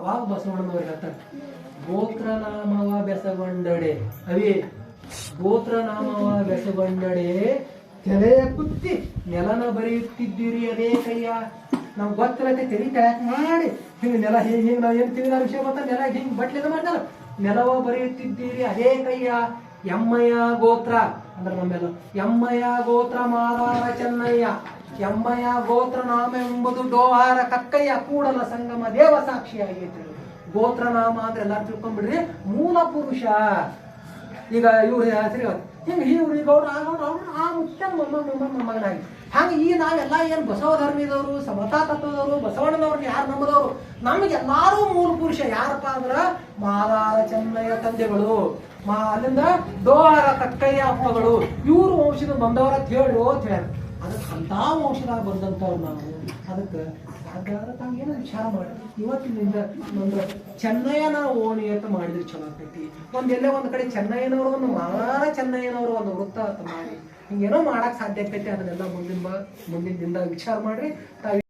ಅವಾಗ ಬಸವಣ್ಣನವ್ರು ಹೇಳ್ತಾರೆ, ಗೋತ್ರನಾಮವ ಬೆಸಗೊಂಡಡೆ ಅವೇ ಗೋತ್ರನಾಮವ ಬೆಸಗೊಂಡಡೆ ತೆರೆಯ ಕುತ್ತಿ ನೆಲನ ಬರೆಯುತ್ತಿದ್ದೀರಿ ಅದೇ ಕೈಯ. ನಾವು ಗೊತ್ತಿರತ್ತೆ ತೆರಿ ಕೆಳಕ್ ಮಾಡಿ ಹಿಂಗೆ ನೆಲ ಹಿಂಗೆ ನಾವು ಏನು ತಿಳಿದ ವಿಷಯ ಗೊತ್ತ ನೆಲ ಹಿಂಗೆ ಬಟ್ಲಿದ ಮಾಡ್ತಾರ ನೆಲವ ಬರೆಯುತ್ತಿದ್ದೀರಿ ಅದೇ ಕೈಯ. ಎಮ್ಮಯ್ಯ ಗೋತ್ರ ಅಂದ್ರೆ ನಮ್ಮೆಲ್ಲ ಎಮ್ಮಯ್ಯ ಗೋತ್ರ ಮಾರಾರ ಚೆನ್ನಯ್ಯ, ಎಮ್ಮಯ್ಯ ಗೋತ್ರ ನಾಮ ಎಂಬುದು ಡೋಹಾರ ಕಕ್ಕಯ್ಯ ಕೂಡಲ ಸಂಗಮ ದೇವ ಸಾಕ್ಷಿಯಾಗೈತಿ. ಗೋತ್ರನಾಮ ಅಂದ್ರೆ ಎಲ್ಲಾರು ತಿಳ್ಕೊಂಡ್ಬಿಡ್ರಿ, ಮೂಲ ಪುರುಷ. ಈಗ ಇವ್ರ ಹೆಸರು ಹಿಂಗ ಇವ್ರಿಗೆ ಗೌಡ್ರ ಆ ಮುಖ್ಯ ಮಗನಾಗಿ ಹಂಗ ಈ ನಾವೆಲ್ಲ ಏನ್ ಬಸವ ಧರ್ಮದವರು, ಸಮತಾ ತತ್ವದವರು, ಬಸವಣ್ಣನವ್ರನ್ನ ಯಾರು ನಂಬದವರು, ನಮಗೆಲ್ಲಾರು ಮೂಲ ಪುರುಷ ಯಾರಪ್ಪ ಅಂದ್ರ ಮಾಲಾರ ಚೆನ್ನಯ್ಯ ತಂದೆಗಳು, ಅಲ್ಲಿಂದ ಡೋಹಾರ ಕಕ್ಕಯ್ಯ ಅಪ್ಪಗಳು, ಇವ್ರು ವಂಶದ ಬಂದವರ ಹೇಳು ಅಂತ ಹೇಳ. ಅದಕ್ಕೆ ಅಂತ ವಂಶದಾಗ ಬಂದಂತವ್ರು ನಾವು. ಅದಕ್ಕೆ ಸಾಧ್ಯ ಆದ್ರೆ ತಾವು ಏನೋ ವಿಚಾರ ಮಾಡಿ ಇವತ್ತಿನಿಂದ ಒಂದು ಚೆನ್ನಯ್ಯನ ಓಣಿ ಅಂತ ಮಾಡಿದ್ರೆ ಚಲೋ ಆಗ್ತೈತಿ. ಎಲ್ಲೇ ಒಂದ್ ಕಡೆ ಚೆನ್ನಯ್ಯನವರು ಒಂದು ಮಾಲಾರ ಚೆನ್ನಯ್ಯನವರು ಒಂದು ವೃತ್ತ ಅಂತ ಮಾಡಿ ಹಿಂಗೇನೋ ಮಾಡಕ್ ಸಾಧ್ಯ ಆಗ್ತೈತಿ. ಅದನ್ನೆಲ್ಲ ಮುಂದಿನ ದಿನದಾಗ ವಿಚಾರ ಮಾಡ್ರಿ ತಾವು.